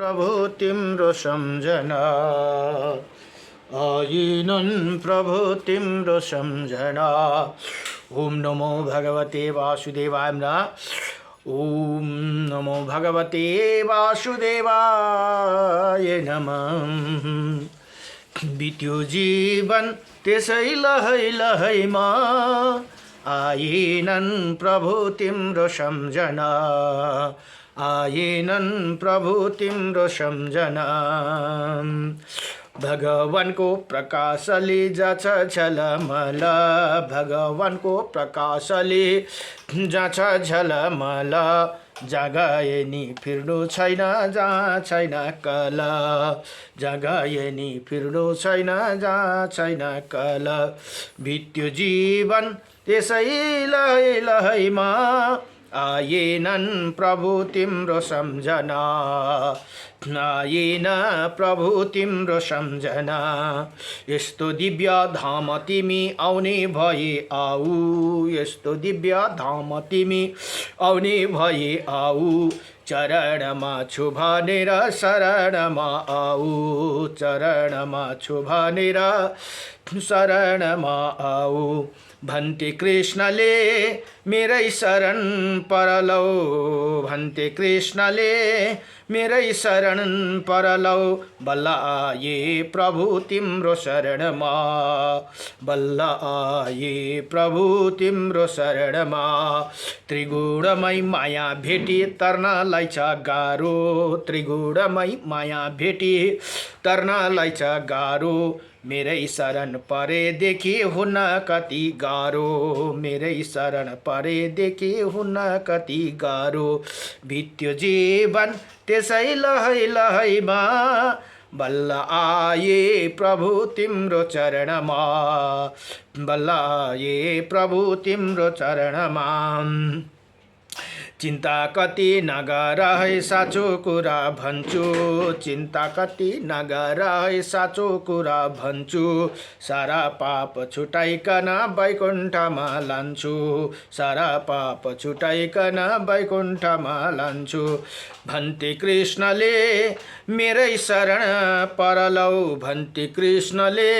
प्रभु तिम्रो सम्झना आइनन् प्रभु तिम्रो सम्झना। ओम नमो भगवते वासुदेवाय ओम नमो भगवते वासुदेवाय नमः। बित्यो जीवन त्यसै लहै लहैमा आइनन् प्रभु तिम्रो सम्झना आइनन् प्रभु तिम्रो सम्झना। भगवानको प्रकाशले जाछ झलमल भगवानको प्रकाशले जाछ झलमल जगाए नि फिर्नु छैन जहाँ छैन कल जगाए नि फिर्नु छैन जहाँ छैन कल। बित्यो जीवन त्यसै लहै लहैमा आइनन् प्रभु तिम्रो सम्झना आइन प्रभु तिम्रो सम्झना। यस्तो दिव्य धाम तिमी आउने भए आऊ यस्तो दिव्य धाम तिमी आउने भए आऊ चरणमा छु भनेर शरणमा आऊ चरणमा छु भनेर शरणमा आऊ। भन्ते कृष्णले मेरै शरण परलौ भन्ते कृष्णले मेरै शरण परलौ बल्ल आए प्रभु तिम्रो शरणमा बल्ल आए प्रभु तिम्रो शरणमा। त्रिगुणमय माया भेटी तर्नलाई छ गाह्रो त्रिगुणमय माया भेटी तर्नलाई छ गाह्रो मेरै शरण परेदेखि हुन कति गाह्रो मेरै शरण परेदेखि हुन कति गाह्रो। बित्यो जीवन त्यसै लहै लहैमा बल्ल आए प्रभु तिम्रो चरणमा बल्ल आए प्रभु तिम्रो चरणमा। चिन्ता कति नगर है साँचो कुरा भन्छु चिन्ता कति नगर है साँचो कुरा भन्छु सारा पाप छुटाइकन वैकुण्ठमा लान्छु सारा पाप छुटाइकन वैकुण्ठमा लान्छु। भन्ते कृष्णले मेरै शरण परलौ भन्ते कृष्णले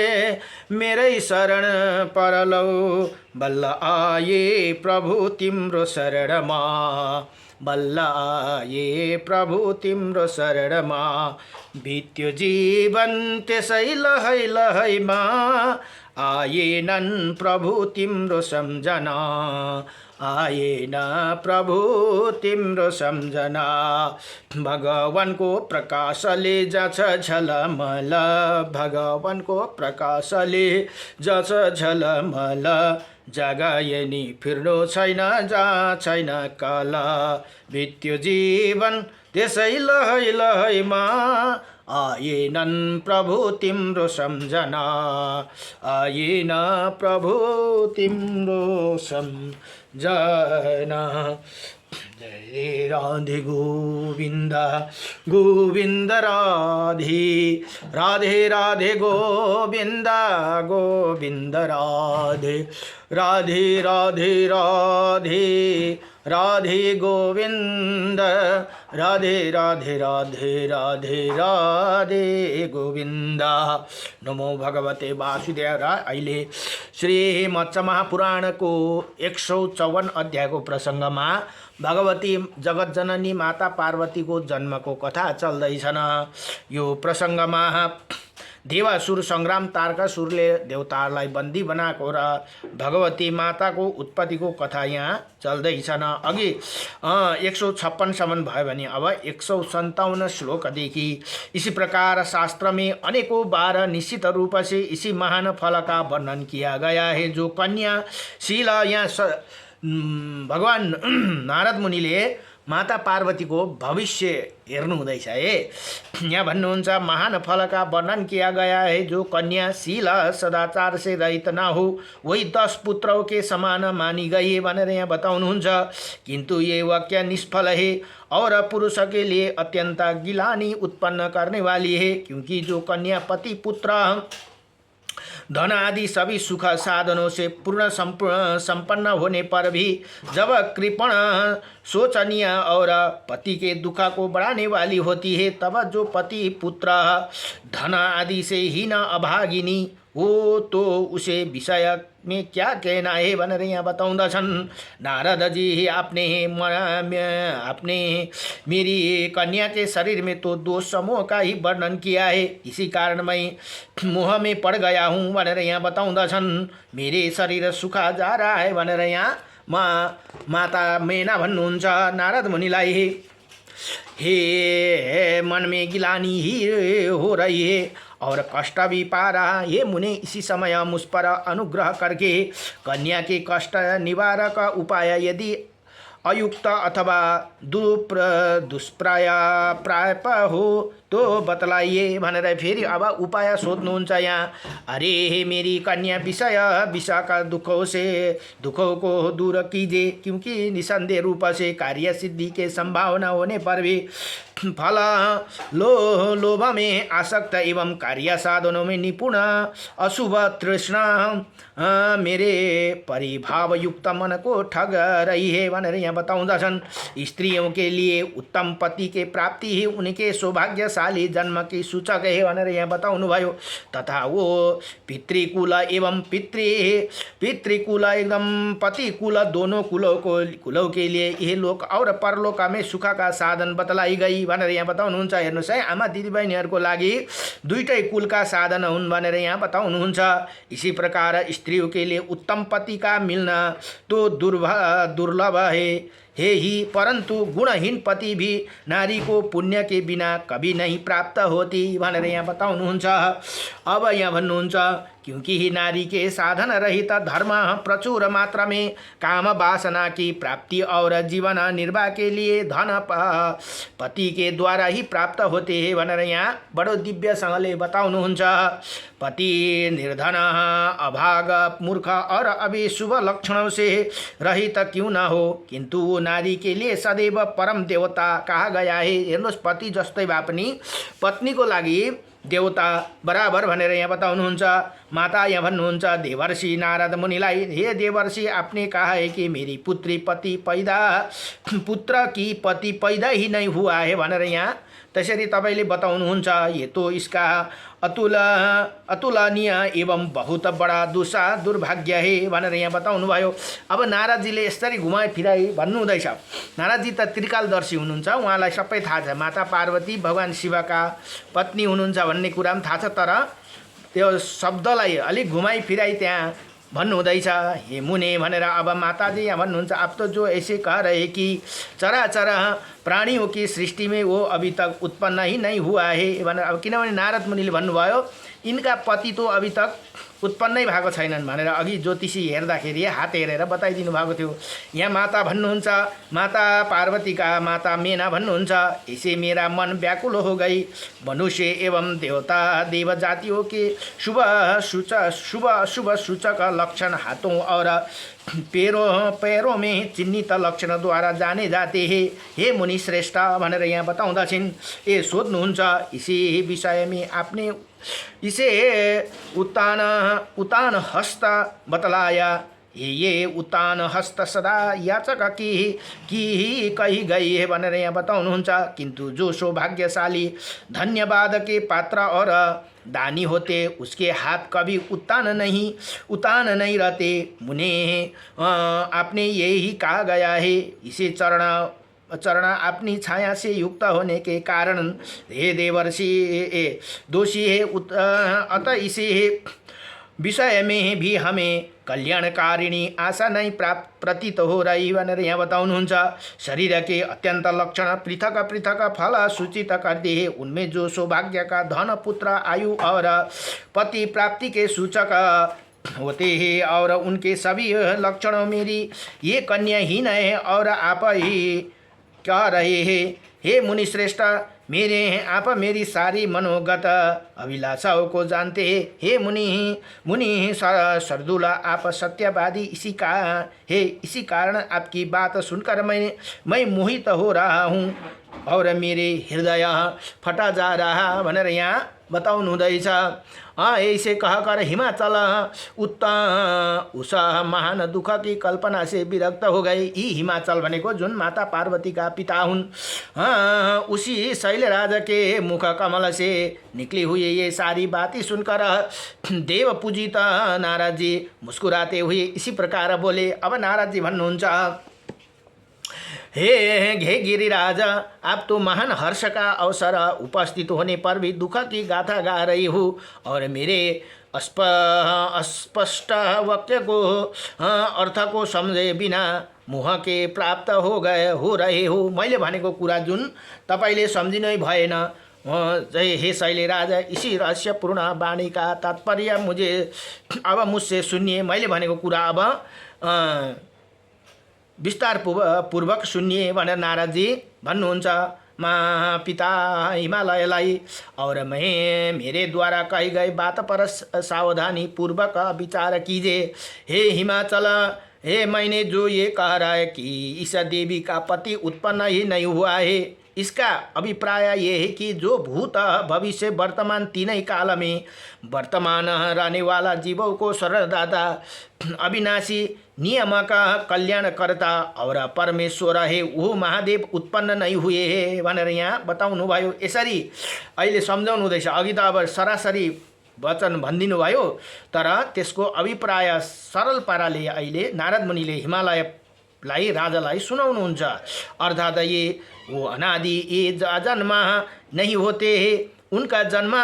मेरै शरण परलौ बल्ल आए प्रभु तिम्रो शरणमा बल्ल आए प्रभु तिम्रो शरणमा। बित्यो जीवन त्यसै लहै लहैमा आएनन् प्रभु तिम्रो सम्झना आएन प्रभु तिम्रो सम्झना। भगवानको प्रकाशले जाछ झलमल भगवानको प्रकाशले जाछ झलमल जगाए नि फिर्नु छैन जहाँ छैन कल। बित्यो जीवन त्यसै लहै लहैमा आएनन् प्रभु तिम्रो सम्झना आएन प्रभु तिम्रो सम्झना। जय राधे गोविन्द गोविन्द राधे राधे राधे गोविन्द गोविन्द राधे राधे राधे राधे राधे गोविन्द राधे राधे राधे राधे राधे गोविन्द। नमो भगवते वासुदेवाय। अहिले श्रीमद् महापुराणको 154 अध्यायको प्रसङ्गमा भगवती जगतजननी माता पार्वतीको जन्मको कथा चल्दैछन्। यो प्रसङ्गमा देवासुर सङ्ग्राम तारकासुरले देवताहरूलाई बन्दी बनाएको र भगवती माताको उत्पत्तिको कथा यहाँ चल्दैछन्। अघि 156 सम्म भयो भने अब 157 श्लोकदेखि इसी प्रकार शास्त्र में अनेकों बार निश्चित रूप से इसी महान फल का वर्णन किया गया है जो कन्या शील। यहाँ भगवान नारद मुनिले माता पार्वतीको भविष्य हेर्नु हुँदैछ है। यहाँ भन्नुहुन्छ महान फल का वर्णन किया गया है जो कन्या शील सदाचार से रहित न हो वही 10 पुत्रों के समान मानी गई भनेर यहाँ बताउनुहुन्छ। किंतु ये वाक्य निष्फल है और पुरुष के लिए अत्यंत गिलानी उत्पन्न करने वाली है क्योंकि जो कन्या पति पुत्र धन आदि सभी सुख साधनों से पूर्ण संपन्न होने पर भी जब कृपण शोचनीय और पति के दुख को बढ़ाने वाली होती है, तब जो पति पुत्र धन आदि से हीन अभागिनी हो तो उसे विषय में क्या कहना है भनेर यहाँ बताउँदछन्। नारद जी आपने मेरी कन्या के शरीर में तो दो समूह का ही वर्णन किया है, इसी कारण मैं मोह में पड़ गया हूँ भनेर यहाँ बताउँदछन्। मेरे शरीर सुखा जा रहा है भनेर यहाँ माता मेना भन्नुहुन्छ नारद मुनिलाई। हे मन में गिलानी ही हो रही है और कष्ट भी पा रहा है मुने, इसी समय मुझ पर अनुग्रह करके कन्या के कष्ट निवारक उपाय यदि अयुक्त अथवा दुष्प्राप हो तो बतलाइए भनेर फेरि अब उपाय सोध्नुहुन्छ यहाँ। अरे मेरी कन्या विषय का दुखों को दूर कीजिए, क्योंकि निसंदेह रूप से कार्य सिद्धि के संभावना होने पर भी फल लोभ में आसक्त एवं कार्य साधनों में निपुण अशुभ तृष्णा मेरे परिभाव युक्त मन को ठग रही है भनेर यहाँ बताउँदछन्। स्त्रियों के लिए उत्तम पति के प्राप्ति ही उनके सौभाग्यशाली जन्म की सूचक है भनेर यहाँ बताउनु भयो। तथा वो पितृकुल एवं पितृकुल एकदम पतिकुल दोनों कुलों के लिए यह लोक और परलोक में सुख का साधन बतलाई गई भनेर यहाँ बताउनुहुन्छ। हेर्नुहोस् है, आमा दिदीबहिनीहरूको लागि दुईटै कुलका साधन हुन् भनेर यहाँ बताउनुहुन्छ। इसी प्रकार स्त्रियों के लिए उत्तम पति का मिलना तो दुर्लभ है ही, परंतु गुणहीन पति भी नारी को पुण्य के बिना कभी नहीं प्राप्त होती भनेर यहाँ बताउनुहुन्छ। अब यहाँ भन्नुहुन्छ, क्योंकि ही नारी के साधन रहित धर्म प्रचुर मात्रा में काम वासना की प्राप्ति और जीवन निर्वाह के लिए धन पति के द्वारा ही प्राप्त होते हैं भनेर यहाँ बडो दिव्यसँगले बताउनुहुन्छ। पति निर्धन अभाग मूर्ख और अभी शुभ लक्षणों से रहित क्यों न हो, किंतु वो नारी के लिए सदैव परम देवता कहा गया है। हेर्नुहोस्, पति जस्तै भए पनि पत्नीको लागि देवता बराबर भनेर यहाँ बताउनुहुन्छ। माता यहाँ भन्नुहुन्छ देवर्षि नारद मुनिलाई, हे देवर्षि आपने कहा है कि मेरी पुत्री पुत्र की पति पैदा ही नहीं हुआ है भनेर यहाँ त्यसरी तपाईले बताउनुहुन्छ। ये तो इसका अतुलनीय एवं बहुत बड़ा दुर्भाग्य है भनेर यहाँ बताउनु भयो। अब नारदजीले यसरी घुमाइ फिराई भन्नुहुँदैछ। नारदजी त त्रिकालदर्शी हुनुहुन्छ, उहाँलाई सबै थाहा छ। माता पार्वती भगवान शिवका पत्नी हुनुहुन्छ भन्ने कुरा पनि थाहा छ, तर त्यो शब्दलाई अलिक घुमाइ फिराई त्यहाँ भन्नुहुँदैछ। हे मुने भनेर अब माताजी यहाँ भन्नुहुन्छ, आप तो जो ऐसे कह रहे कि चराचर प्राणियों की सृष्टि में वो अभी तक उत्पन्न ही नहीं हुआ है भनेर, अब किनभने नारद मुनिले भन्नुभयो इनका पति तो अभी तक उत्पन्नै भएको छैनन् भनेर अघि ज्योतिषी हेर्दाखेरि हात हेरेर बताइदिनु भएको थियो। यहाँ माता भन्नुहुन्छ, माता पार्वतीका माता मेना भन्नुहुन्छ, इसे मेरा मन व्याकुल हो गई। मनुष्य एवं देवता देव जातियों के शुभ सूचक लक्षण हाथों और पैरों में चिन्हित लक्षण द्वारा जाने जाते हैं। हे मुनि श्रेष्ठ भनेर यहाँ बताउँदछिन्। ए सोध्नुहुन्छ, इसी विषय में आपने इसे उतान हस्त बतलाया। ये उतान हस्त सदा याचक की ही कही गई है भनेर यहाँ बताउनुहुन्छ। किंतु जो सौभाग्यशाली धन्यवाद के पात्र और दानी होते उसके हाथ कभी उतान नहीं रहते। मुने आपने यही कहा गया है, इसे चरण अपनी छाया से युक्त होने के कारण हे देवर्षि दोषी है। अतः इसे विषय में भी हमें कल्याणकारिणी आशा नहीं प्रतीत हो रही भनेर यहाँ बताउनुहुन्छ। शरीर के अत्यंत लक्षण पृथक पृथक फल सूचित करते हैं। उनमें जो सौभाग्य का धन पुत्र आयु और पति प्राप्ति के सूचक होते हैं और उनके सभी लक्षणों मेरी ये कन्याहीन है और आप ही कह रहे हैं। हे मुनि श्रेष्ठ, आप मेरी सारी मनोगत अभिलाषाओं को जानते हैं। हे मुनि सरदुला, आप सत्यवादी इसी कारण आपकी बात सुनकर मैं मोहित हो रहा हूँ। और मेरे हृदय फटा जा रहा भनेर यहाँ बताउनु हुँदैछ। ऐसे कहकर हिमाचल उस महान दुख की कल्पना से विरक्त हो गए। यी हिमाचल भनेको जुन माता पार्वती का पिता हुन्, उसी शैलराज के मुख कमल से निकली हुई ये सारी बातें सुनकर देव पूजित नारद जी मुस्कुराते हुए इसी प्रकार बोले। अब नारद जी भन्नुहुन्छ, हे घे गिरिराज, आप तो महान हर्ष का अवसर उपस्थित होने पर भी दुख की गाथा गा रही हो और मेरे अस्पष्ट वाक्य को अर्थ को समझे बिना मुह के प्राप्त हो रहे हो। मैले भनेको कुरा जुन तपाईले सम्झिनै भएन। जय हे शैलराज, इसी रहस्यपूर्ण वाणी का तात्पर्य अब मुझसे सुनिए। मैले भनेको कुरा अब विस्तार पूर्वक सुनिए भनेर नारदजी भन्नुहुन्छ। पिता हिमालयलाई और मैं मेरे द्वारा कही गई बात पर सावधानी पूर्वक विचार कीजिए। हे हिमाचल, हे मैंने जो ये कह रहा है कि इस देवी का पति उत्पन्न ही नहीं हुआ है, इसका अभिप्राय ये है कि जो भूत भविष्य वर्तमान तीनों काल में वर्तमान रहने वाला जीवों को शरणदाता अविनाशी नियम का कल्याणकर्ता और परमेश्वर है, वो महादेव उत्पन्न नहीं हुए है भनेर यहाँ बताउनु भयो। यसरी अहिले सम्झाउनु हुँदैछ। अघि त अब सरासरी वचन भनिदिनु भयो, तर त्यसको अभिप्राय सरल पाराले अहिले नारद मुनिले हिमालयलाई राजालाई सुनाउनुहुन्छ। अर्थात ये वो अनादि ये जन्म नहीं होते हैं, उनका जन्म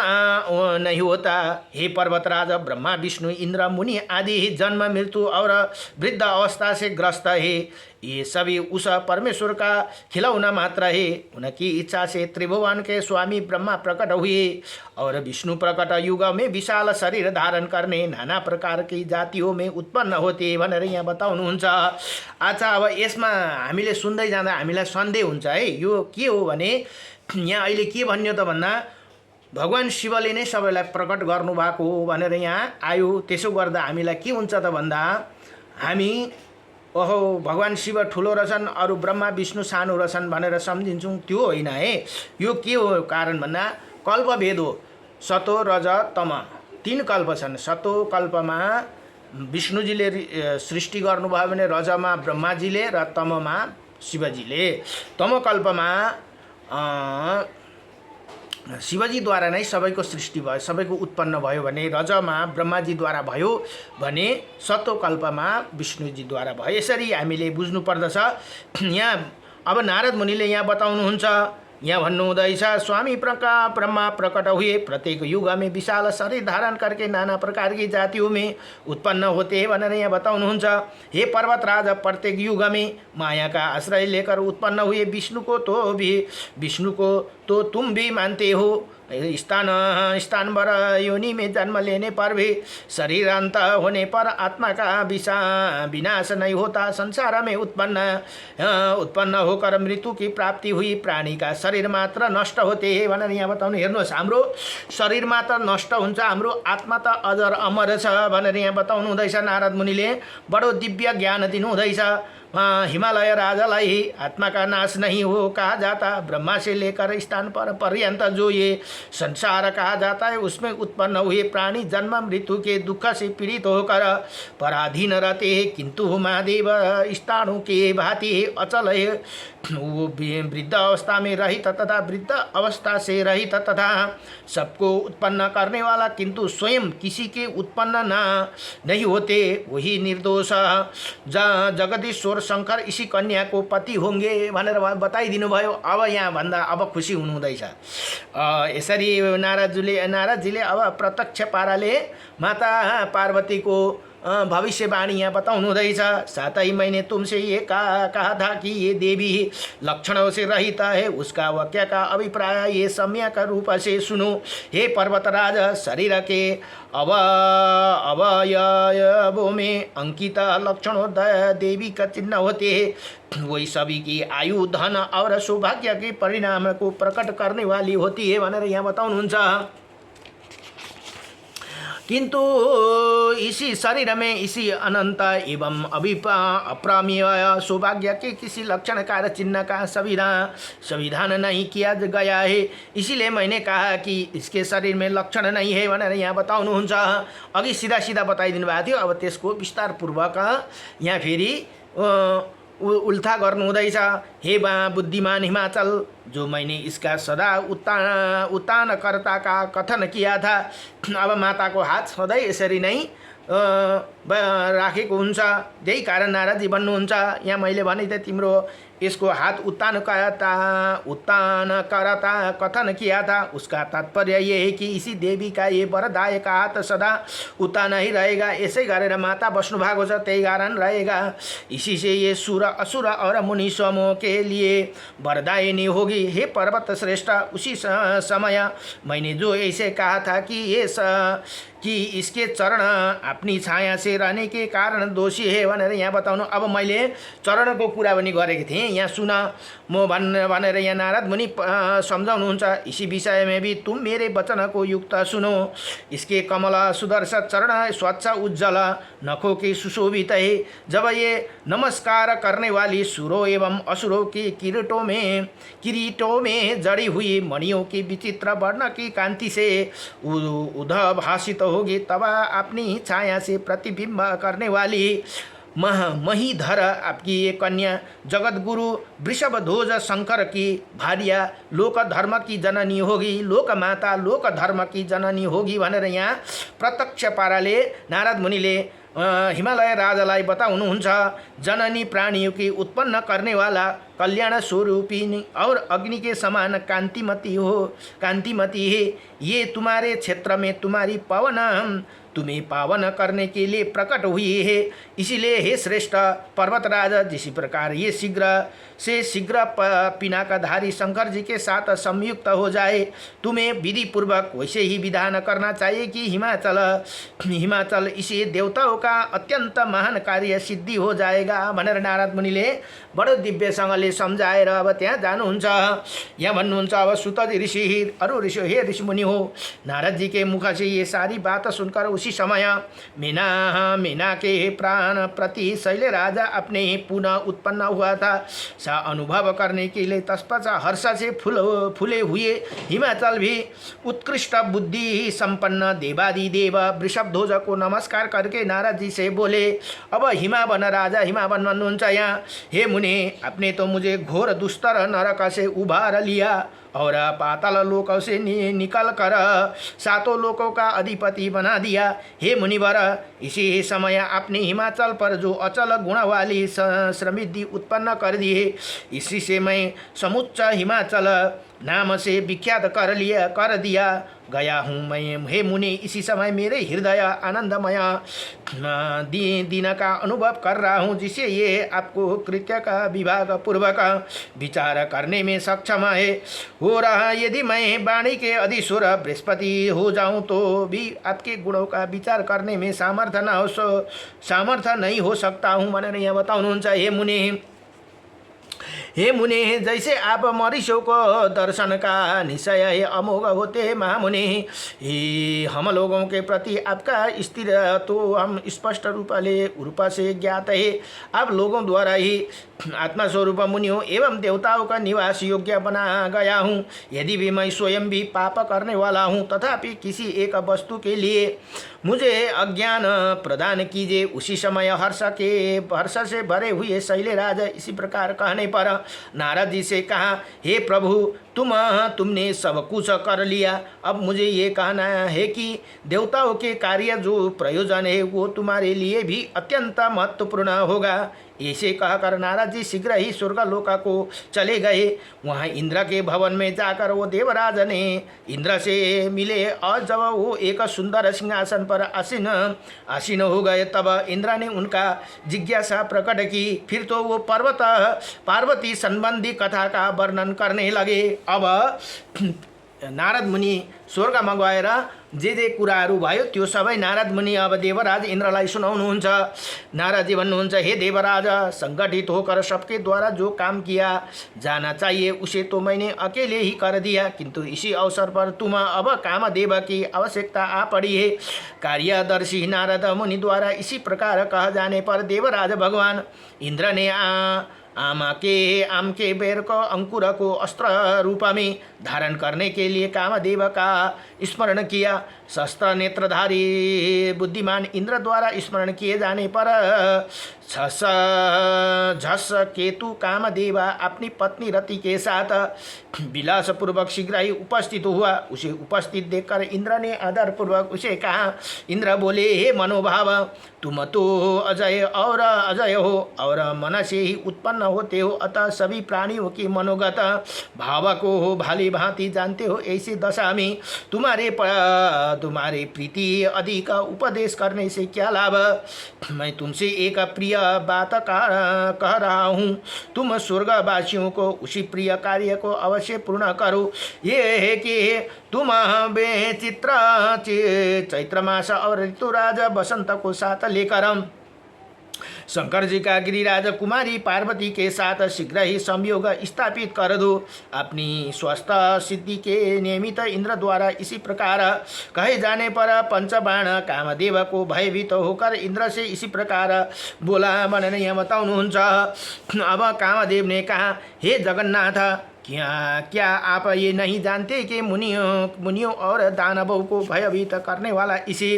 नहीं होता। हे पर्वतराज, ब्रह्मा विष्णु इंद्र मुनि आदि जन्म मृत्यु और वृद्ध अवस्था से ग्रस्त है। ये सभी उस परमेश्वर का खिलौना मात्र है। उनकी इच्छा से त्रिभुवन के स्वामी ब्रह्मा प्रकट हुए और विष्णु प्रकट युग में विशाल शरीर धारण करने नाना प्रकार की जातियों में उत्पन्न होते भनेर यहाँ बताउनुहुन्छ। अच्छा, अब यसमा हामीले सुन्दै जाँदा हामीलाई सन्देह हुन्छ है, यो के हो भने यहाँ अहिले के भन्यो त भन्दा भगवान शिवले नै सबैलाई प्रकट गर्नुभएको हो भनेर यहाँ आयो। त्यसो गर्दा हामीलाई के हुन्छ त भन्दा हामी ओहो भगवान शिव ठुलो रहेछन्, अरू ब्रह्मा विष्णु सानो रहेछन् भनेर सम्झिन्छौँ। त्यो होइन है। यो के हो कारण भन्दा कल्पभेद हो। सतो रज तम 3 कल्प छन्। सतो कल्पमा विष्णुजीले सृष्टि गर्नुभयो भने रजमा ब्रह्माजीले र तममा शिवजीले। तम कल्पमा शिवजीद्वारा नै सबैको सृष्टि भयो, सबैको उत्पन्न भयो भने रजमा ब्रह्माजीद्वारा भयो भने सतोकल्पमा विष्णुजीद्वारा भयो। यसरी हामीले बुझ्नु पर्दछ। यहाँ अब नारद मुनिले यहाँ बताउनुहुन्छ, यहाँ भन्नुहुँदैछ, स्वामी ब्रह्मा प्रकट हुए, प्रत्येक युग में विशाल शरीर धारण करके नाना प्रकार की जातियों में उत्पन्न होते हैं भनेर यहाँ बताउनुहुन्छ। हे पर्वतराज, प्रत्येक युग में माया का आश्रय लेकर उत्पन्न हुए विष्णु को तो तुम भी मानते हो। स्थानभर योनि में जन्म लेने पर भी शरीर अंत होने पर आत्मा का विनाश नहीं होता। संसार में उत्पन्न होकर मृत्यु की प्राप्ति हुई प्राणी का शरीर मात्र नष्ट होते हैं भनेर यहाँ बताउनु। हेर्नुहोस्, हाम्रो शरीर मात्र नष्ट हुन्छ, हाम्रो आत्मा त अजर अमर छ भनेर यहाँ बताउनु हुँदैछ। नारद मुनिले बडो दिव्य ज्ञान दिनु हुँदैछ। हिमालय राजालाई आत्मा का नाश नहीं हो कहा जाता। ब्रह्मा से लेकर स्थान पर पर्यंत जो ये संसार कहा जाता है, उसमें उत्पन्न हुए प्राणी जन्म मृत्यु के दुख से पीड़ित होकर पराधीन रहते हैं, किंतु महादेव स्थाणु के भांति अचल है। वो वृद्ध अवस्था में रहित तथा वृद्ध अवस्था से रहित तथा सबको उत्पन्न करने वाला, किंतु स्वयं किसी के उत्पन्न नहीं होते, वही निर्दोष जगदीश्वर शंकर इसी कन्या को पति होंगे भनेर बताइदिनु भयो। अब यहाँ भन्दा अब खुसी हुनुहुँदैछ। यसरी नारदजीले अब प्रत्यक्ष पाराले माता पार्वती को भविष्यवाणी यहाँ बताउनु हुँदैछ। साथै मैंने तुमसे ये कहा था कि ये देवी लक्षणों से रहित है, उसका वाक्य का अभिप्राय ये सम्यक रूप से सुनो। हे पर्वतराज, शरीर के अवयवों में अंकित लक्षणों देवी का चिन्ह होते हैं, वही सभी की आयु धन और सौभाग्य के परिणाम को प्रकट करने वाली होती है भनेर यहाँ बताउनुहुन्छ। किंतु इसी शरीर में इसी अनंत एवं अप्राम्य सौभाग्य के किसी लक्षण कार्य चिन्ह का संविधान नहीं किया गया है। इसीलिए मैंने कहा कि इसके शरीर में लक्षण नहीं है भनेर यहाँ बताउनुहुन्छ। अघि सीधा सीधा बताइदिनु भएको थियो, अब त्यसको विस्तारपूर्वक यहाँ फेरि उल्था गर्नु हुँदैछ। हे बुद्धिमान हिमाचल, जो मैंने इसका सदा उत्तानकर्ता का कथन किया था। अब माताको हात सधैँ यसरी नै राखेको हुन्छ। त्यही कारण नारदजी भन्नुहुन्छ, यहाँ मैले भने त तिम्रो इसको हाथ उत्तानकर्ता कथन किया था। उसका तात्पर्य ये है कि इसी देवी का ये वरदायक हाथ सदा उत्तान ही रहेगा। ऐसे गरेर माता बस्नु भएको छ, त्यही कारण रहेगा। इसी से ये सुर असुर और मुनि समूह के लिए वरदायिनी होगी। हे पर्वत श्रेष्ठ, उसी समय मैंने जो ऐसे कहा था कि इसके चरण अपनी छाया से रहने के कारण दोषी है भनेर यहाँ बताउनु। अब मैले चरणको कुरा पनि गरेको थिएँ, यहाँ सुन म भनेर यहाँ नारद मुनि सम्झाउनुहुन्छ। इसी विषय में भी तुम मेरे वचन को युक्त सुनो। इसके कमल सुदर्शन चरण स्वच्छ उज्जवल नखों के सुशोभित है। जब ये नमस्कार करने वाली सुरों एवं असुरों के किरीटों में जड़ी हुई मणियों की विचित्र वर्ण की कांति से उद्भासित होगी, तब अपनी छाया से प्रतिबिंब करने वाली महीधर आपकी ये कन्या जगत गुरु वृषभ ध्वज शंकर की भार्या लोक धर्म की जननी होगी। लोक माता लोक धर्म की जननी होगी भनेर यहाँ प्रत्यक्ष पाराले नारद मुनिले हिमालय राजालाई बताउनुहुन्छ। जननी प्राणियों की उत्पन्न करने वाला कल्याण स्वरूपिणी और अग्नि के समान कांतिमती है। ये तुम्हारे क्षेत्र में तुम्हारी तुम्हें पावन करने के लिए प्रकट हुई है। इसीलिए हे श्रेष्ठ पर्वतराज, जिस प्रकार ये शीघ्र पिनाकधारी शंकर जी के साथ संयुक्त हो जाए, तुम्हें विधि पूर्वक वैसे ही विधान करना चाहिए कि हिमाचल इसे देवताओं का अत्यंत महान कार्य सिद्धि हो जाएगा भनेर नारद मुनिले बडो दिव्यसँगले सम्झाएर अब त्यहाँ जानुहुन्छ। यहाँ भन्नुहुन्छ, अब सुतजी ऋषि अरु ऋषि हे ऋषि मुनि हो, नारद जी के मुख से ये सारी बात सुनकर उसी समय मीना के प्राण प्रति शैल राजा अपने ही पुनः उत्पन्न हुआ था। सा अनुभव करने के लिए तत्पश्चात हर्ष से फूले हुए हिमाचल भी उत्कृष्ट बुद्धि संपन्न देवादिदेव वृषभ ध्वज को नमस्कार करके नारद जी से बोले। अब हिमावन राजा हिमावन भन्नुहुन्छ यहाँ, हे मुनि, आपने तो मुझे घोर दुस्तर नरक से उबार लिया और पाताल लोकों से निकल कर सातों लोकों का अधिपति बना दिया। हे मुनिवर, इसी समय आपने हिमाचल पर जो अचल गुण वाली समृद्धि उत्पन्न कर दी है, इसी से मैं समुच्च हिमाचल नाम से विख्यात कर दिया गया हूँ। मैं हे मुनि, इसी समय मेरे हृदय आनंदमय दिन का अनुभव कर रहा हूँ, जिससे ये आपको कृत्य का विभाग पूर्वक विचार करने में सक्षम है हो रहा। यदि मैं वाणी के अधिसुर बृहस्पति हो जाऊँ तो भी आपके गुणों का विचार करने में सामर्थ्य नहीं हो सकता हूँ भनेर यहाँ बताउनुहुन्छ। हे मुनि, जैसे आप मरीचों को दर्शन का निश्चय है अमोघ होते महामुनि, हम लोगों के प्रति आपका स्थिर तो हम स्पष्ट रूप से ज्ञात है। आप लोगों द्वारा ही आत्मा स्वरूप मुनियों एवं देवताओं का निवास योग्य बना गया हूँ। यदि भी मैं स्वयं भी पाप करने वाला हूँ, तथापि किसी एक वस्तु के लिए मुझे अज्ञान प्रदान कीजिए। उसी समय हर्ष से भरे हुए शैलराज इसी प्रकार कहने पर नारद जी से कहा, हे प्रभु, तुमने सब कुछ कर लिया। अब मुझे ये कहना है कि देवताओं के कार्य जो प्रयोजन है वो तुम्हारे लिए भी अत्यंत महत्वपूर्ण होगा। ऐसे कहकर नारद जी शीघ्र ही स्वर्गलोक को चले गए। वहाँ इंद्र के भवन में जाकर वो देवराज ने इंद्र से मिले और जब वो एक सुंदर सिंहासन पर आसीन हो गए, तब इंद्र ने उनका जिज्ञासा प्रकट की। फिर तो वो पार्वती संबंधी कथा का वर्णन करने लगे। अब नारद मुनि स्वर्गमा गएर जे कुराहरू भयो त्यो सबै नारद मुनि अब देवराज इंद्रलाई सुनाउनुहुन्छ। नारद जी भन्नुहुन्छ, हे देवराज, संगठित होकर सबके द्वारा जो काम किया जाना चाहिए उसे तो मैंने अकेले ही कर दिया, किंतु इसी अवसर पर तुम अब कामदेव की आवश्यकता आ पड़ी है। कार्यदर्शी नारद मुनि द्वारा इसी प्रकार कहा जाने पर देवराज भगवान इंद्र ने आम के बेर को अंकुर को अस्त्र रूप में धारण करने के लिए कामदेव का स्मरण किया। शस्त्र नेत्रधारी बुद्धिमान इंद्र द्वारा स्मरण किए जाने पर झस केतु कामदेव अपनी पत्नी रति के साथ विलासपूर्वक शीघ्र ही उपस्थित हुआ। उसे उपस्थित देखकर इंद्र ने आदरपूर्वक उसे कहा। इंद्र बोले, हे मनोभाव, तुम तो अजय हो और मन से ही उत्पन्न होते हो, अतः सभी प्राणियों की मनोगत भाव को भाली भांति जानते हो। ऐसी दशा में तुम्हारे प्रीति अधिक उपदेश करने से क्या लाभ। मैं तुमसे एक प्रिय बात कह रहा हूँ, तुम स्वर्गवासियों को उसी प्रिय कार्य को अवश्य पूर्ण करो। ये है कि तुम चैत्र मास और ऋतुराज बसंत को साथ लेकर शंकर जी का गिरिराज कुमारी पार्वती के साथ शीघ्र ही संयोग स्थापित कर दो। अपनी स्वस्थ सिद्धि के नियमित इंद्र द्वारा इसी प्रकार कहे जाने पर पंचबाण कामदेव को भयभीत होकर इंद्र से इसी प्रकार बोला। मननीय बताउनुहुन्छ। अब कामदेव ने कहा, हे जगन्नाथ, क्या आप ये नहीं जानते कि मुनियों और दानवों को भयभीत करने वाला इसी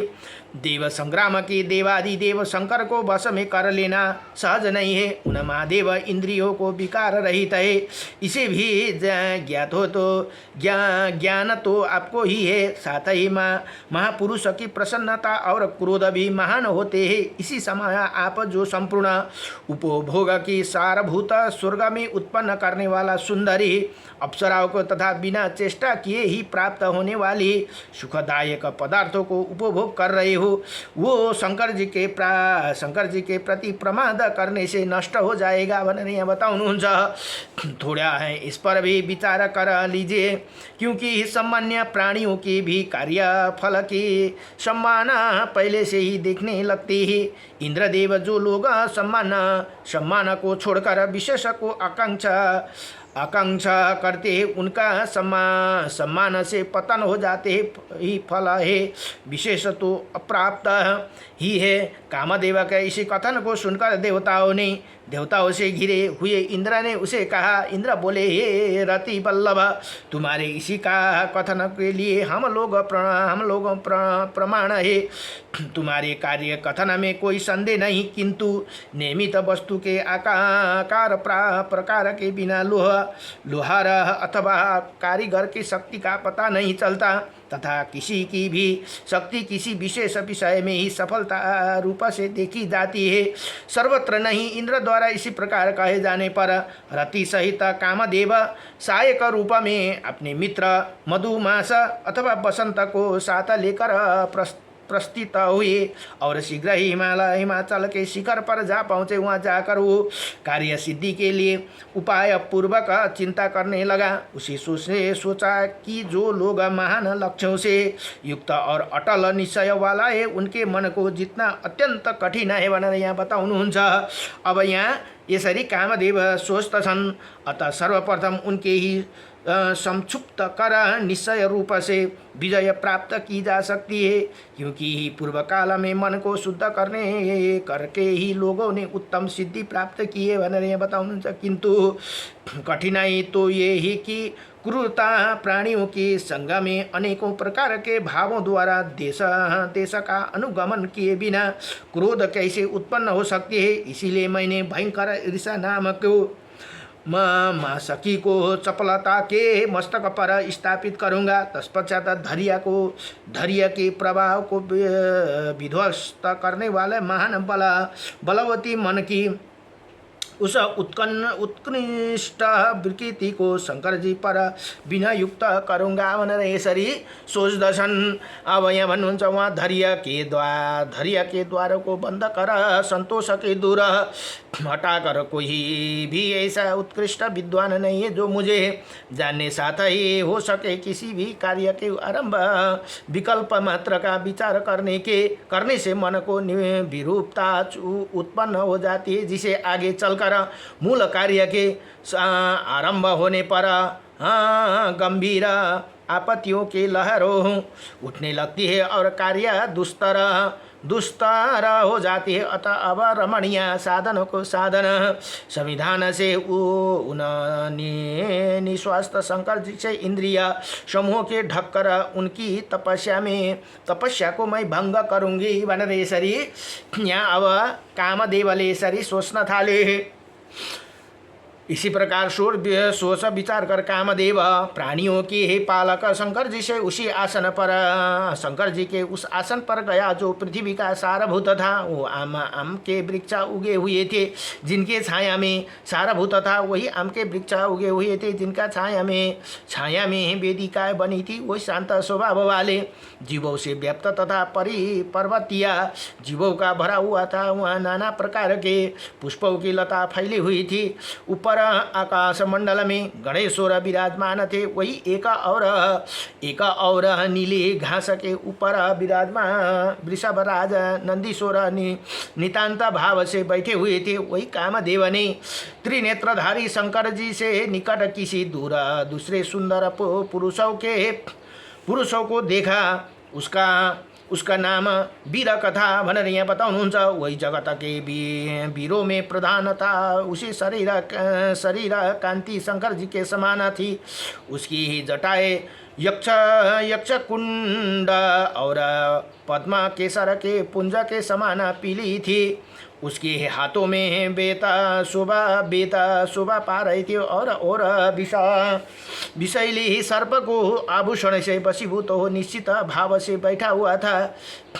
देव संग्राम के देवादिदेव शंकर को वश में कर लेना सहज नहीं है। उन महादेव इंद्रियों को विकार रहित है, इसे भी ज्ञात हो तो ज्ञान तो आपको ही है। साथ ही महापुरुष की प्रसन्नता और क्रोध भी महान होते हैं। इसी समय आप जो संपूर्ण उपभोग की सारभूत स्वर्ग में उत्पन्न करने वाला सुंदरी अप्सराओं को तथा बिना चेष्टा किए ही प्राप्त होने वाली सुखदायक पदार्थों को उपभोग कर रहे हो, वो शंकर जी के प्रति प्रमाद करने से नष्ट हो जाएगा। भनेर बताउनुहुन्छ। थोड़ा है इस पर भी विचार कर लीजिए, क्योंकि सामान्य प्राणियों की भी कार्य फल की सम्मान पहले से ही देखने लगती है। इंद्रदेव जो लोग सम्मान को छोड़कर विशेष को आकांक्षा करते हैं, उनका सम्मान से पतन हो जाते हैं ही फल है, विशेष तो अप्राप्त ही है। कामदेव के इसी कथन को सुनकर देवताओं से घिरे हुए इंद्र ने उसे कहा। इंद्र बोले, हे रति बल्लभ, तुम्हारे इसी का कथन के लिए हम लोग प्रमाण है। तुम्हारे कार्य कथन में कोई संदेह नहीं, किंतु नियमित वस्तु के आकार प्रकार के बिना लोहार अथवा कारीगर की शक्ति का पता नहीं चलता, तथा किसी की भी शक्ति किसी विशेष विषय में ही सफलता रूप से देखी जाती है, सर्वत्र नहीं। इंद्र द्वारा इसी प्रकार कहे जाने पर रति सहित कामदेव सहायक रूप में अपने मित्र मधुमास अथवा बसंत को साथ लेकर प्रस्थित हुए और शीघ्र ही हिमाचल के शिखर पर जा पहुँचे। वहाँ जाकर वो कार्य सिद्धि के लिए उपाय पूर्वक चिंता करने लगा। उसी सोचा कि जो लोग महान लक्ष्यों से युक्त और अटल निश्चय वाला है, उनके मन को जितना अत्यंत कठिन है भनेर यहाँ बताउनुहुन्छ। अब यहाँ यसरी कामदेव सोच्दछन्। अतः सर्वप्रथम उनके ही संक्षुप्त कर निश्चय रूप से विजय प्राप्त की जा सकती है, क्योंकि पूर्व काल में मन को शुद्ध करके ही लोगों ने उत्तम सिद्धि प्राप्त की है भनेर बताउनुहुन्छ। किंतु कठिनाई तो ये ही कि क्रूरता प्राणियों के संग में अनेकों प्रकार के भावों द्वारा देश का अनुगमन किए बिना क्रोध कैसे उत्पन्न हो सकती है। इसीलिए मैंने भयंकर ईर्षा नामक सखी को चपलता के मस्तक पर स्थापित करूँगा। तत्पश्चात धैर्य के प्रभाव को विध्वस्त करने वाले महान बलवती मन की उस उत्कृष्ट विकृति को शंकर जी पर बिना युक्त करूँगा भनेर यसरी सोच्दछन्। अब यहाँ भन्नुहुन्छ वहाँ धैर्य के द्वार को बंद कर, संतोष के दूर हटा कर, कोई भी ऐसा उत्कृष्ट विद्वान नहीं है जो मुझे जानने साथ ही हो सके किसी भी कार्य के आरंभ विकल्प मात्र का विचार करने से मन को विरूपता उत्पन्न हो जाती है, जिसे आगे चलकर मूल कार्य के आरंभ होने पर गंभीर आपत्तियों के लहरों उठने लगती है और कार्य दुस्तर हो जाती है। अतः अब रमणीय साधनों को साधन संविधान से उन निस्वास्थ शंकर जी से इंद्रिय समूह के ढककर उनकी तपस्या को मैं भंग करूँगी भनेर यसरी यहाँ अब कामदेवले यसरी सोच्न थाले। इसी प्रकार सोच विचार कर कामदेव प्राणियों की हे पालक शंकर जी से उसी आसन पर शंकर जी के उस आसन पर गया जो पृथ्वी का सारभूत था। वो आम के वृक्ष उगे हुए थे जिनके छाया में सारभूत था, वही आम के वृक्ष उगे हुए थे जिनका छाया में वेदिकाएं बनी थी। वही शांत स्वभाव वाले जीवों से व्याप्त तथा पर्वतीय जीवों का भरा हुआ था। वहाँ नाना प्रकार के पुष्पों की लता फैली हुई थी। ऊपर आकाश मंडल में गणेश्वर विराजमान थे। वही एक और नीली घास के ऊपर विराजमान वृषभराज नंदीश्वर नितांत भाव से बैठे हुए थे। वही कामदेव ने त्रिनेत्रधारी शंकर जी से निकट किसी दूसरे सुंदर पुरुषों को देखा। उसका नाम वीर कथा भनेर यहाँ बताउनुहुन्छ। वही जगत के वीरों में प्रधान था। उसी शरीर कांति शंकर जी के समान थी। उसकी ही जटाएं यक्ष कुंड और पद्मा केसर के पुंज के समान पीली थी। उसके हाथों में बेता शोभा पा रही थी और विषैली सर्प को आभूषण से वशीभूत हो निश्चित भाव से बैठा हुआ था।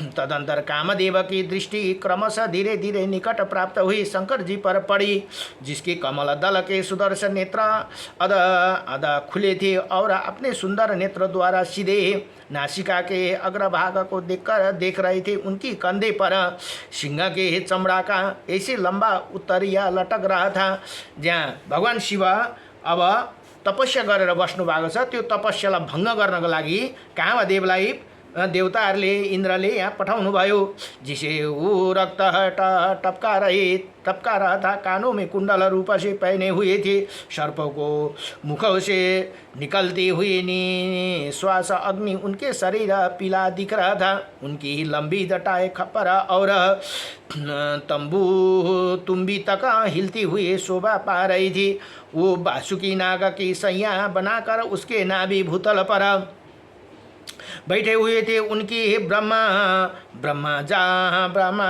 तदंतर कामदेव की दृष्टि क्रमशः धीरे धीरे निकट प्राप्त हुई शंकर जी पर पड़ी, जिसकी कमल दल के सुदर्शन नेत्र अद खुले थे और अपने सुंदर नेत्र द्वारा सीधे नासिका के अग्रभाग को देख रहे थे। उनकी कंधे पर सिंह के चमड़ा का ऐसे लंबा उत्तरिया लटक रहा था। जहाँ भगवान शिव अब तपस्या गरेर बस्नु भएको छ, त्यो तपस्यालाई भङ्ग गर्नको लागि कामदेवलाई देवताहरूले इन्द्रले यहाँ पठाउनु भयो। जिसे वो रक्त टपका रहा था। कानों में कुंडल रूप से पहने हुए थे। सर्पों को मुखों से निकलती हुई निश्वास अग्नि उनके शरीर पीला दिख रहा था। उनकी लंबी जटाएं खप्पर और तुम्बी तक हिलती हुई शोभा पा रही थी। वो वासुकी नाग की सैया बनाकर उसके नाभि भूतल पर बैठे हुए थे। उनकी ब्रह्मा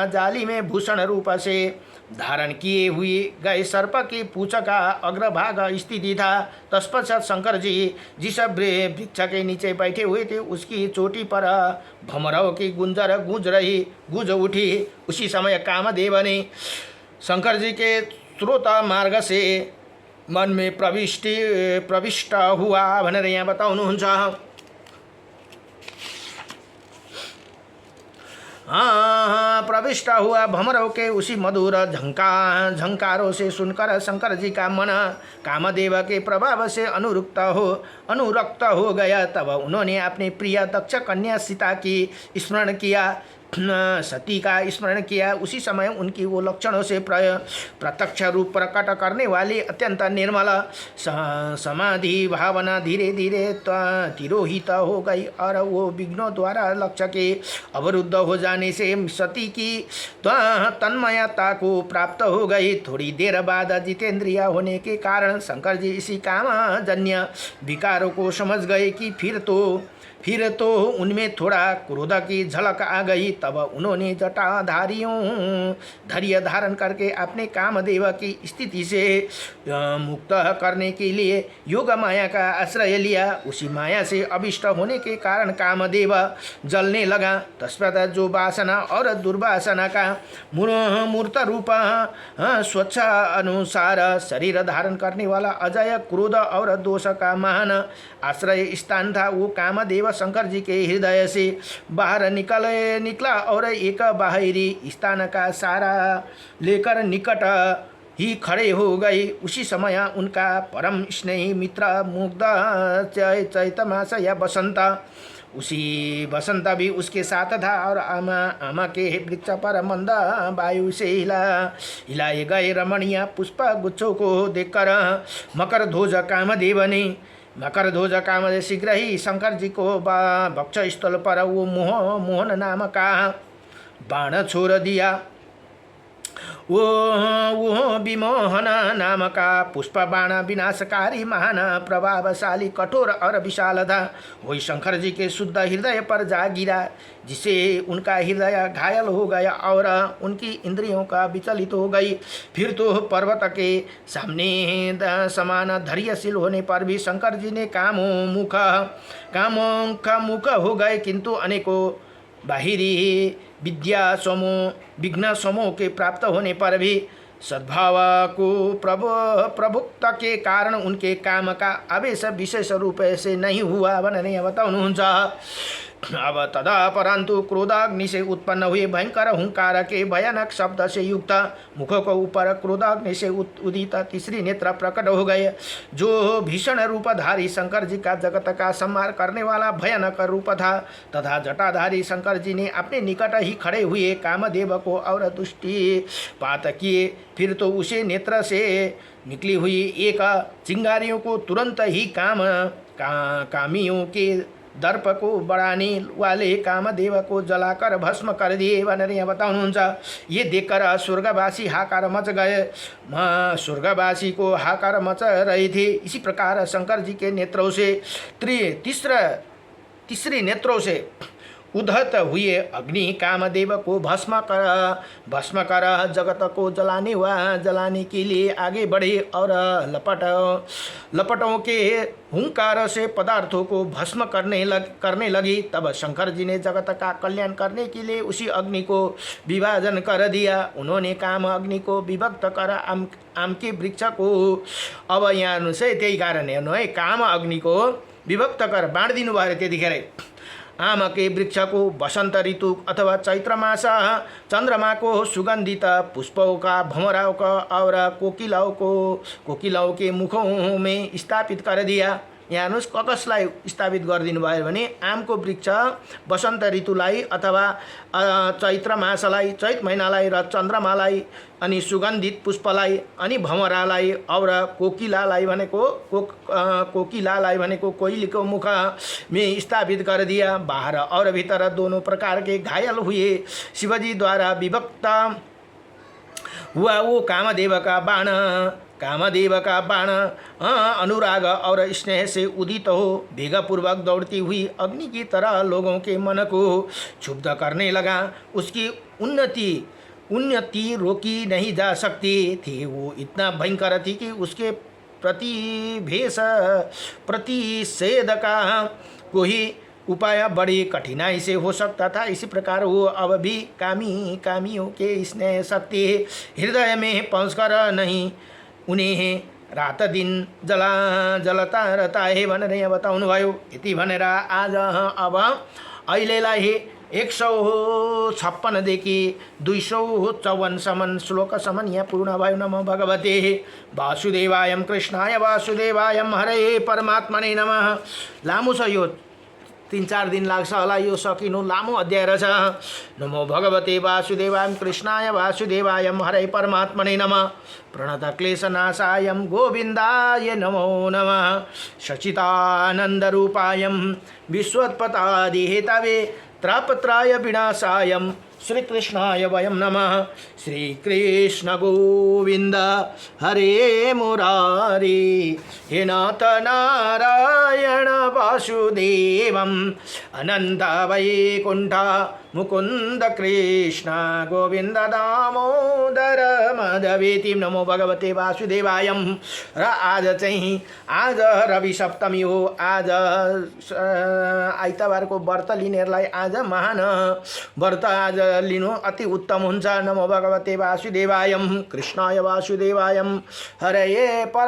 जाली में भूषण रूप से धारण किए हुए गए सर्प की पूंछ का अग्रभाग स्थिति था। तत्पश्चात शंकर जी जिस वृक्ष के नीचे बैठे हुए थे उसकी चोटी पर भमरव की गूंज उठी। उसी समय कामदेव ने शंकर जी के स्रोत मार्ग से मन में प्रविष्ट हुआ भनेर यहाँ बताउनुहुन्छ। प्रविष्ट हुआ भमरव के उसी मधुर झंकारों से सुनकर शंकर जी का मन कामदेव के प्रभाव से अनुरक्त हो गया। तब उन्होंने अपने प्रिय दक्ष कन्या सीता की स्मरण किया, सती का स्मरण किया। उसी समय उनकी वो लक्षणों से प्रत्यक्ष रूप प्रकट करने वाली अत्यंत निर्मल समाधि भावना धीरे धीरे तिरोहित हो गई और वो विघ्नों द्वारा लक्ष्य के अवरुद्ध हो जाने से सती की तन्मयता को प्राप्त हो गई। थोड़ी देर बाद जितेंद्रिय होने के कारण शंकर जी इसी कामजन्य विकारों को समझ गए कि फिर तो फिर तो उनमें थोड़ा क्रोध की झलक आ गई। तब उन्होंने जटाधारियों धैर्य धारण करके अपने कामदेव की स्थिति से मुक्त करने के लिए योग माया का आश्रय लिया। उसी माया से अभिष्ट होने के कारण कामदेव जलने लगा। तत्पश्चात जो वासना और दुर्वासना का मूर्त रूप स्वच्छ अनुसार शरीर धारण करने वाला अजय क्रोध और दोष का महान आश्रय स्थान था, वो कामदेव शंकर जी के हृदय से बाहर निकला और एक बाहरी स्थान का सारा लेकर निकट ही खड़े हो गए। उसी समय उनका परम स्नेही मित्र मुग्ध चैतमास या बसंत, उसी बसंत भी उसके साथ था और आमा के वृक्ष पर मंद वायु से हिलाए गए रमणीय पुष्प गुच्छों को देखकर मकर ध्वज कामदेव शीघ्र ही शंकर जी को वक्ष स्थल पर वो मोहन नाम का बाण छोड़ दिया। वो विमोहन नाम का पुष्प बाण विनाशकारी महान प्रभावशाली कठोर और विशाल था। वही शंकर जी के शुद्ध हृदय पर जा गिरा, जिसे उनका हृदय घायल हो गया और उनकी इंद्रियों का विचलित हो गई। फिर तो पर्वत के सामने समान धैर्यशील होने पर भी शंकर जी ने कामों का मुख हो गए, किंतु अनेकों बाहिरी विघ्न समूह के प्राप्त होने पर भी सद्भाव को प्रभुत्व के कारण उनके काम का आवेश विशेष रूप से नहीं हुआ भन्ने बताउनुहुन्छ। अब तदा परंतु क्रोधाग्नि से उत्पन्न हुए भयंकर हुंकार के भयानक शब्द से युक्त मुख को ऊपर क्रोधाग्नि से उदित तीसरी नेत्र प्रकट हो गए, जो भीषण रूपधारी शंकर जी का जगत का संहार करने वाला भयानक रूप था। तथा जटाधारी शंकर जी ने अपने निकट ही खड़े हुए कामदेव को और दृष्टिपात किए। फिर तो उसे नेत्र से निकली हुई एक चिंगारियों को तुरंत ही कामियों के दर्प को बढ़ाने वाले कामदेव को जलाकर भस्म कर दिए भनेर यहाँ बताउनुहुन्छ। ये देखकर स्वर्गवासी हाकार मच गए, स्वर्गवासी को हाकार मच रहे थे। इसी प्रकार शंकर जी के नेत्रों से तीसरी नेत्रों से उद्धत हुए अग्नि कामदेव को भस्म कर जगत को जलाने के लिए आगे बढ़े और लपटों के हुंकार से पदार्थों को भस्म करने लगी। तब शंकर जी ने जगत का कल्याण करने के लिए उसी अग्नि को विभाजन कर दिया। उन्होंने काम अग्नि को विभक्त कर आम के वृक्ष को, अब यहाँ से त्यही कारण है काम अग्नि को विभक्त कर बाँड दिनुभयो। त्यतिखेर आम के वृक्ष को बसंत ऋतु अथवा चैत्र मास चंद्रमा को सुगंधित पुष्पों का भंवरों का और कोकिलाओं के मुखों में स्थापित कर दिया। यहाँ हेर्नुस् कसलाई स्थापित गरिदिनु भयो भने आमको वृक्ष बसंत ऋतुलाई अथवा चैत्र मासलाई, चैत महिनालाई र चन्द्रमालाई, अनि सुगन्धित पुष्पलाई, अनि भँवरालाई और कोकिलालाई भनेको कोइलीको मुख में स्थापित कर दिया। बाहर और भीतर दोनों प्रकार के घायल हुए शिवजी द्वारा विभक्त हुआ वो कामदेव का बाण अनुराग और स्नेह से उदित हो वेगपूर्वक दौड़ती हुई अग्नि की तरह लोगों के मन को क्षुब्ध करने लगा। उसकी उन्नति रोकी नहीं जा सकती थी। वो इतना भयंकर थी कि उसके प्रतिषेध का कोई उपाय बड़ी कठिनाई से हो सकता था। इसी प्रकार वो अब भी कामियों के स्नेह शक्ति हृदय में पहुँचकर नहीं उन्हें रात दिन जलता रहता है भनेर यहाँ बताउनु भयो। यति भनेर आज अब अहिलेलाई 156 देखि 254 श्लोकसम्म यहाँ पूर्ण भयो। नमो भगवते वासुदेवाय कृष्णाय वासुदेवाय हरे परमात्मने नमः। लामो छ यो, 3-4 दिन लाग्छ होला यो सकिनु, लामो अध्याय रहेछ। नमो भगवते वासुदेवाय कृष्णाय वासुदेवाय हरे परमात्मने नमः। प्रणतक्लेशनाशाय गोविन्दाय नमो नमः। सच्चिदानन्दरूपाय विश्वोत्पत्यादिहेतवे त्रापत्राय विनाशाय श्रीकृष्णाय वयं नमः। श्रीकृष्ण गोविन्द हरे मुरारी, हे नाथ नारायण वासुदेवम् अनन्त वैकुण्ठ मुकुन्द कृष्ण गोविन्द दामोदर माधवेति। नमो भगवते वासुदेवाय। र आज चाहिँ आज रवि सप्तमी हो। आज आइतबारको व्रत लिनेहरूलाई आज महान व्रत आज लिनु अति उत्तम हुन्छ। नमो भगवते वासुदेवाय। कृष्णाय वासुदेवाय। हरये पर